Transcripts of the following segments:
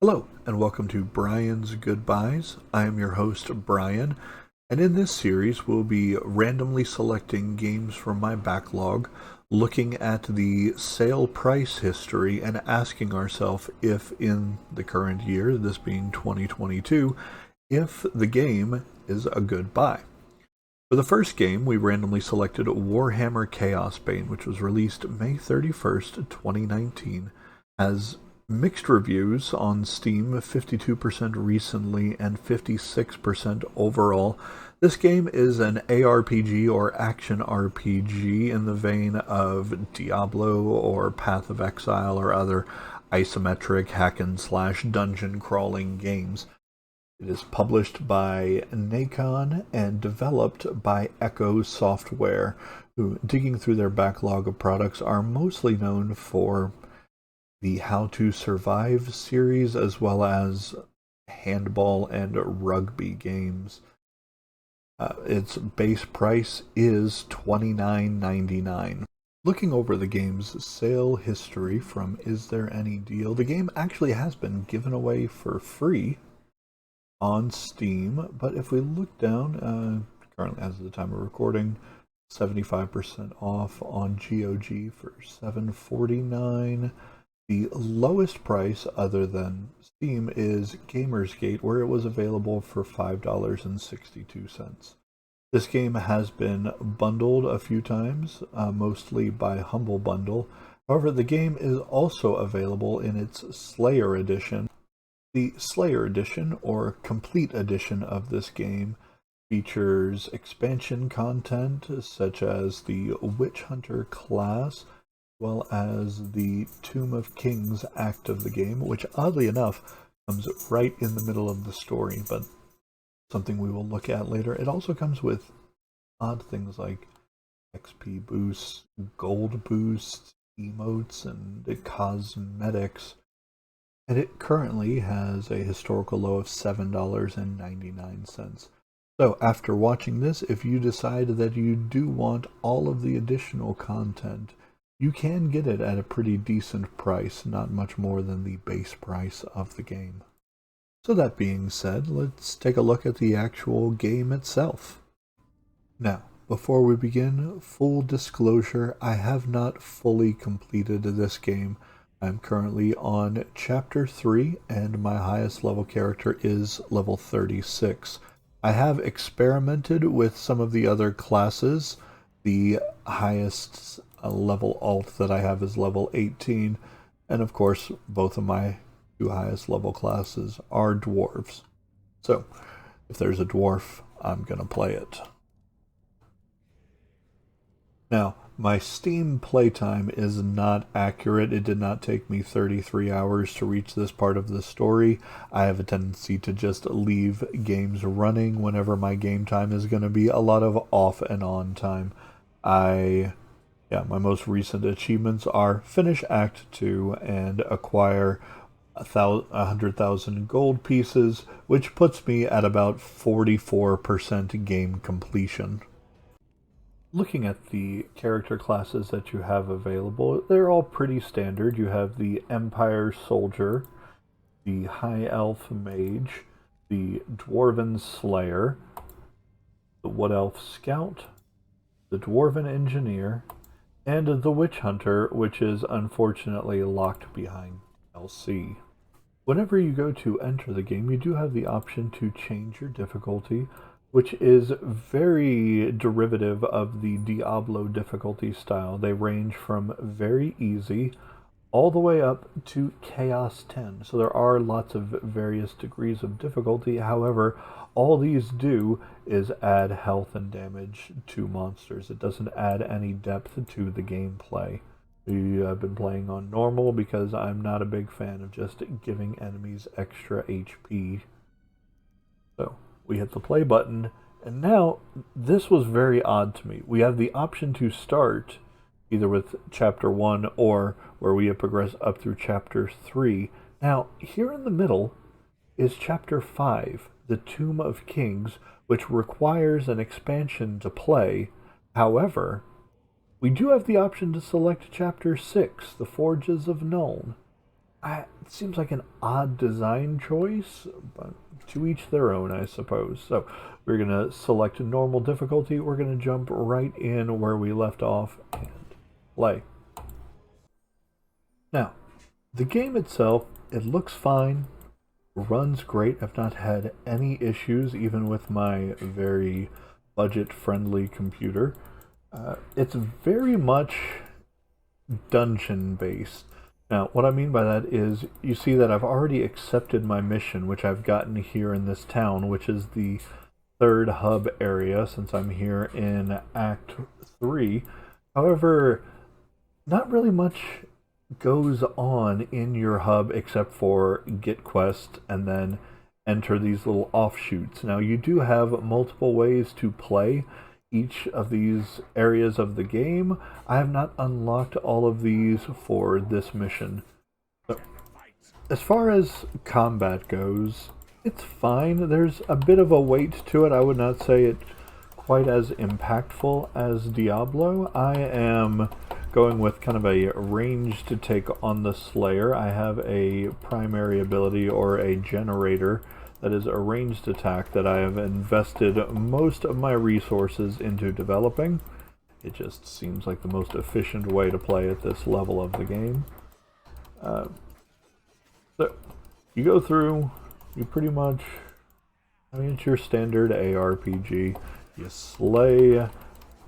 Hello, and welcome to Brian's Goodbyes. I am your host, Brian, and in this series, we'll be randomly selecting games from my backlog, looking at the sale price history, and asking ourselves if, in the current year, this being 2022, if the game is a good buy. For the first game, we randomly selected Warhammer Chaosbane, which was released May 31st, 2019, has mixed reviews on Steam, 52% recently and 56% overall. This game is an ARPG or action RPG in the vein of Diablo or Path of Exile or other isometric hack and slash dungeon crawling games. It is published by Nacon and developed by Echo Software, who, digging through their backlog of products, are mostly known for the How to Survive series, as well as handball and rugby games. Its base price is $29.99. Looking over the game's sale history from Is There Any Deal, the game actually has been given away for free on Steam, but if we look down, currently as of the time of recording, 75% off on GOG for $7.49. The lowest price other than Steam is Gamersgate, where it was available for $5.62. This game has been bundled a few times, mostly by Humble Bundle. However, the game is also available in its Slayer Edition. The Slayer Edition, or Complete Edition of this game, features expansion content such as the Witch Hunter class, as well as the Tomb of Kings act of the game, which oddly enough comes right in the middle of the story, but something we will look at later. It also comes with odd things like XP boosts, gold boosts, emotes, and cosmetics. And it currently has a historical low of $7.99. So after watching this, if you decide that you do want all of the additional content, you can get it at a pretty decent price, not much more than the base price of the game. So that being said, let's take a look at the actual game itself. Now, before we begin, full disclosure, I have not fully completed this game. I'm currently on Chapter 3, and my highest level character is level 36. I have experimented with some of the other classes. The highest level alt that I have is level 18, and of course, both of my two highest level classes are dwarves. So, if there's a dwarf, I'm going to play it. Now, my Steam playtime is not accurate. It did not take me 33 hours to reach this part of the story. I have a tendency to just leave games running whenever my game time is going to be a lot of off and on time. My most recent achievements are finish Act 2 and acquire 100,000 gold pieces, which puts me at about 44% game completion. Looking at the character classes that you have available, they're all pretty standard. You have the Empire Soldier, the High Elf Mage, the Dwarven Slayer, the Wood Elf Scout, the Dwarven Engineer, and the Witch Hunter, which is unfortunately locked behind LC. Whenever you go to enter the game, you do have the option to change your difficulty, which is very derivative of the Diablo difficulty style. They range from very easy all the way up to Chaos 10. So there are lots of various degrees of difficulty. However, all these do is add health and damage to monsters. It doesn't add any depth to the gameplay. I've been playing on normal because I'm not a big fan of just giving enemies extra HP. So we hit the play button, and now this was very odd to me. We have the option to start either with Chapter 1 or where we have progressed up through Chapter 3. Now, here in the middle is Chapter 5, the Tomb of Kings, which requires an expansion to play. However, we do have the option to select Chapter 6, the Forges of Nuln. it seems like an odd design choice, but to each their own, I suppose. So we're going to select normal difficulty. We're going to jump right in where we left off and play. Now, the game itself, it looks fine, runs great. I've not had any issues, even with my very budget-friendly computer. It's very much dungeon-based. Now, what I mean by that is, you see that I've already accepted my mission, which I've gotten here in this town, which is the third hub area, since I'm here in Act 3. However, not really much goes on in your hub except for get quest and then enter these little offshoots. Now, you do have multiple ways to play each of these areas of the game. I have not unlocked all of these for this mission. But as far as combat goes, it's fine. There's a bit of a weight to it. I would not say it's quite as impactful as Diablo. I am going with kind of a range to take on the Slayer. I have a primary ability, or a generator, that is a ranged attack that I have invested most of my resources into developing. It just seems like the most efficient way to play at this level of the game. So, you go through, you pretty much, I mean, it's your standard ARPG. You slay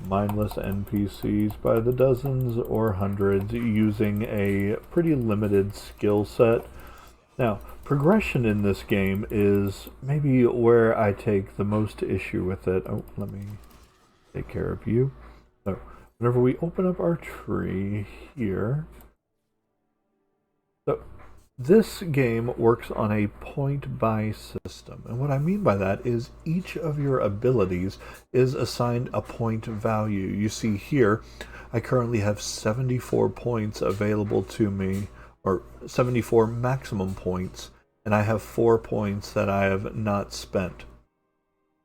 mindless NPCs by the dozens or hundreds using a pretty limited skill set. Now, progression in this game is maybe where I take the most issue with it. Oh, let me take care of you. So, whenever we open up our tree here, so this game works on a point-buy system. And what I mean by that is each of your abilities is assigned a point value. You see here, I currently have 74 points available to me, or 74 maximum points, and I have 4 points that I have not spent.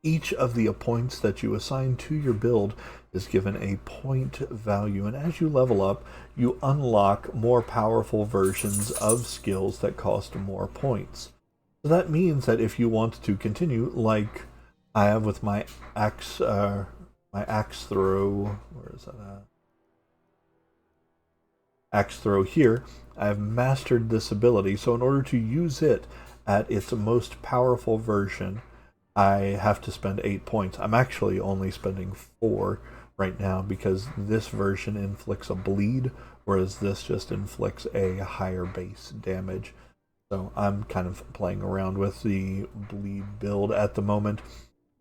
Each of the points that you assign to your build is given a point value, and as you level up, you unlock more powerful versions of skills that cost more points. So that means that if you want to continue, like I have with my axe throw, where is that at? Axe throw here, I have mastered this ability, so in order to use it at its most powerful version, I have to spend 8 points. I'm actually only spending 4 right now because this version inflicts a bleed, whereas this just inflicts a higher base damage. So I'm kind of playing around with the bleed build at the moment.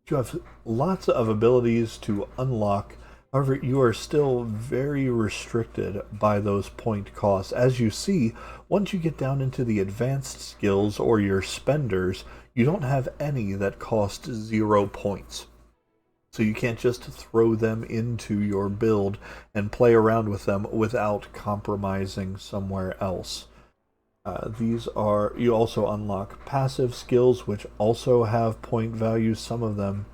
You have lots of abilities to unlock. However, you are still very restricted by those point costs. As you see, once you get down into the advanced skills or your spenders, you don't have any that cost 0 points. So you can't just throw them into your build and play around with them without compromising somewhere else. You also unlock passive skills, which also have point values. Some of them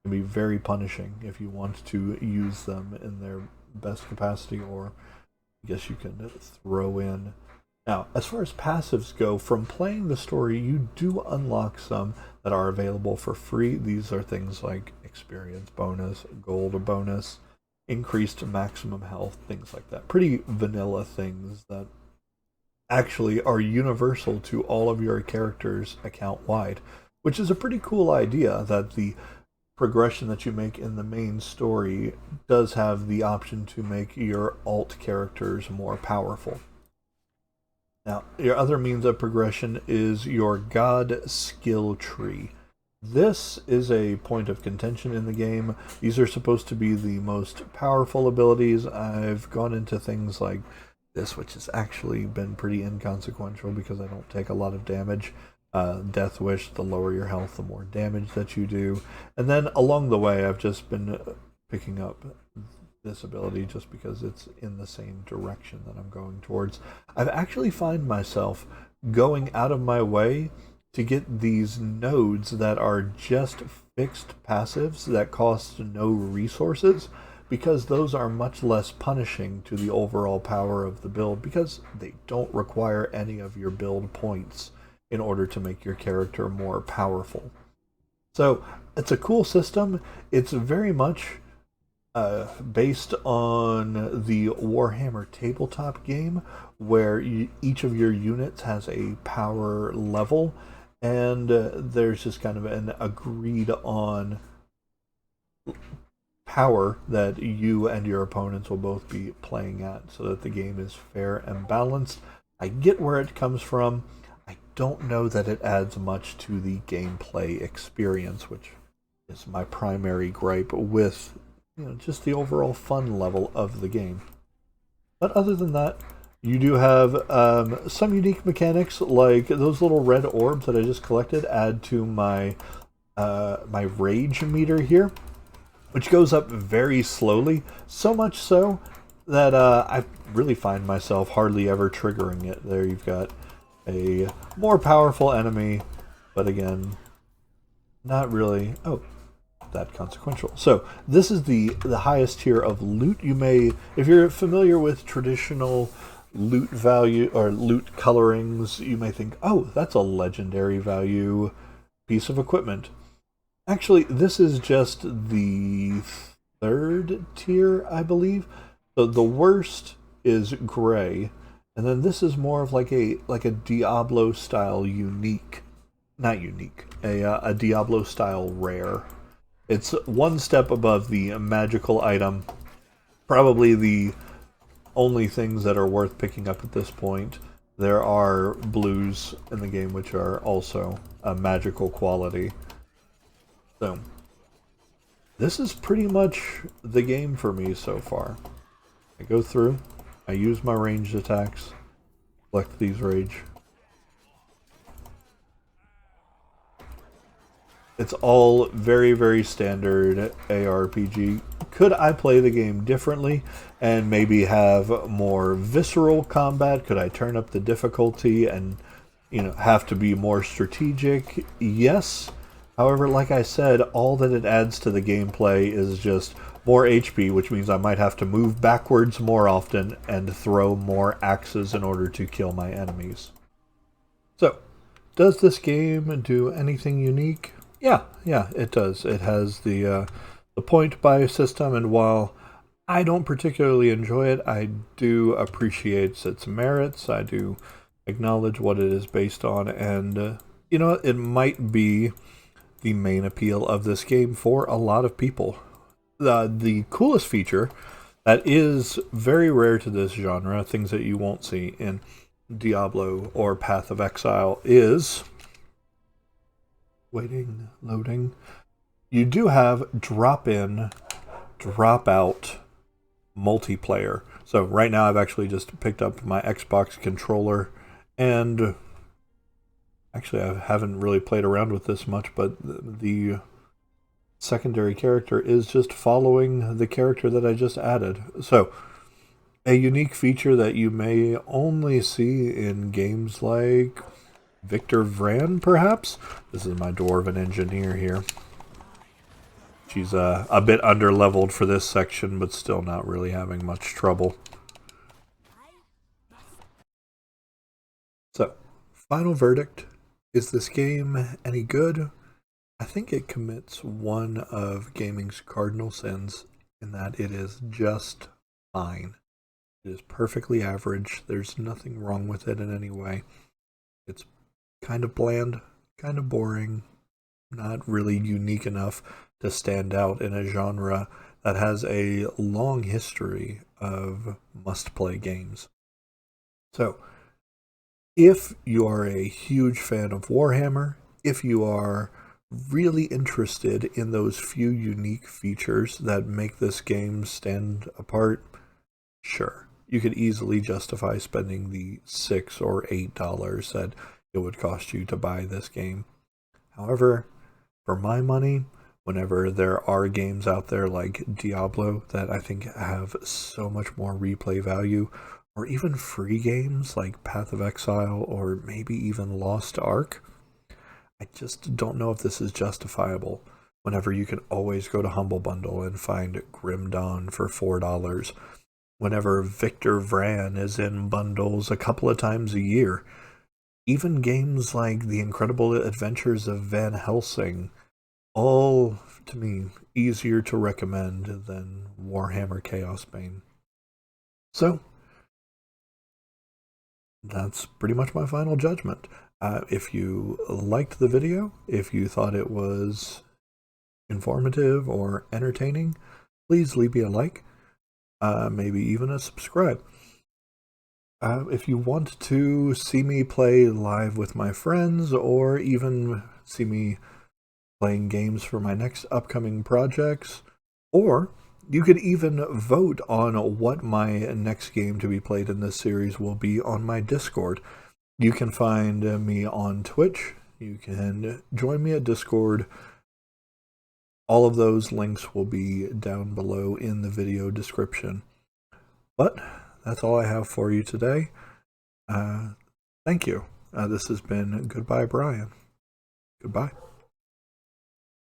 can be very punishing if you want to use them in their best capacity, or I guess you can throw in. Now, as far as passives go, from playing the story, you do unlock some that are available for free. These are things like experience bonus, gold bonus, increased maximum health, things like that. Pretty vanilla things that actually are universal to all of your characters account-wide, which is a pretty cool idea, that the progression that you make in the main story does have the option to make your alt characters more powerful. Now, your other means of progression is your God skill tree. This is a point of contention in the game. These are supposed to be the most powerful abilities. I've gone into things like this, which has actually been pretty inconsequential because I don't take a lot of damage. Death Wish, the lower your health, the more damage that you do. And then along the way, I've just been picking up this ability just because it's in the same direction that I'm going towards. I've actually find myself going out of my way to get these nodes that are just fixed passives that cost no resources, because those are much less punishing to the overall power of the build because they don't require any of your build points in order to make your character more powerful. So it's a cool system. It's very much based on the Warhammer tabletop game, where each of your units has a power level, and there's just kind of an agreed on power that you and your opponents will both be playing at, so that the game is fair and balanced. I get where it comes from. I don't know that it adds much to the gameplay experience, which is my primary gripe with just the overall fun level of the game. But other than that, you do have some unique mechanics, like those little red orbs that I just collected add to my my rage meter here, which goes up very slowly, so much so that I really find myself hardly ever triggering it. There you've got a more powerful enemy, but again, not really that consequential. So this is the highest tier of loot. You may, if you're familiar with traditional loot value or loot colorings, you may think, oh, that's a legendary value piece of equipment. Actually, this is just the third tier, I believe. So the worst is gray, and then this is more of like a Diablo style unique, not unique, a Diablo style rare. It's one step above the magical item. Probably the only things that are worth picking up at this point. There are blues in the game which are also a magical quality. So, this is pretty much the game for me so far. I go through, I use my ranged attacks, collect these rage. It's all very, very standard ARPG. Could I play the game differently and maybe have more visceral combat? Could I turn up the difficulty and, have to be more strategic? Yes. However, like I said, all that it adds to the gameplay is just more HP, which means I might have to move backwards more often and throw more axes in order to kill my enemies. So, does this game do anything unique? Yeah, it does. It has the point buy system, and while I don't particularly enjoy it, I do appreciate its merits. I do acknowledge what it is based on, and it might be the main appeal of this game for a lot of people. The coolest feature that is very rare to this genre, things that you won't see in Diablo or Path of Exile, is loading. You do have drop-in, drop-out multiplayer. So right now I've actually just picked up my Xbox controller, and actually I haven't really played around with this much, but the secondary character is just following the character that I just added. So a unique feature that you may only see in games like Victor Vran, perhaps? This is my dwarven engineer here. She's a bit under-leveled for this section, but still not really having much trouble. So, final verdict. Is this game any good? I think it commits one of gaming's cardinal sins in that it is just fine. It is perfectly average. There's nothing wrong with it in any way. It's kind of bland, kind of boring, not really unique enough to stand out in a genre that has a long history of must-play games. So, if you are a huge fan of Warhammer, if you are really interested in those few unique features that make this game stand apart, sure, you could easily justify spending the $6 or $8 that it would cost you to buy this game. However, for my money, whenever there are games out there like Diablo that I think have so much more replay value, or even free games like Path of Exile or maybe even Lost Ark, I just don't know if this is justifiable. whenever you can always go to Humble Bundle and find Grim Dawn for $4, whenever Victor Vran is in bundles a couple of times a year. Even games like The Incredible Adventures of Van Helsing, all, to me, easier to recommend than Warhammer Chaosbane. So, that's pretty much my final judgment. If you liked the video, if you thought it was informative or entertaining, please leave me a like, maybe even a subscribe. If you want to see me play live with my friends, or even see me playing games for my next upcoming projects, or you could even vote on what my next game to be played in this series will be on my Discord. You can find me on Twitch. You can join me at Discord. All of those links will be down below in the video description. But that's all I have for you today. Thank you. This has been Goodbye, Brian. Goodbye.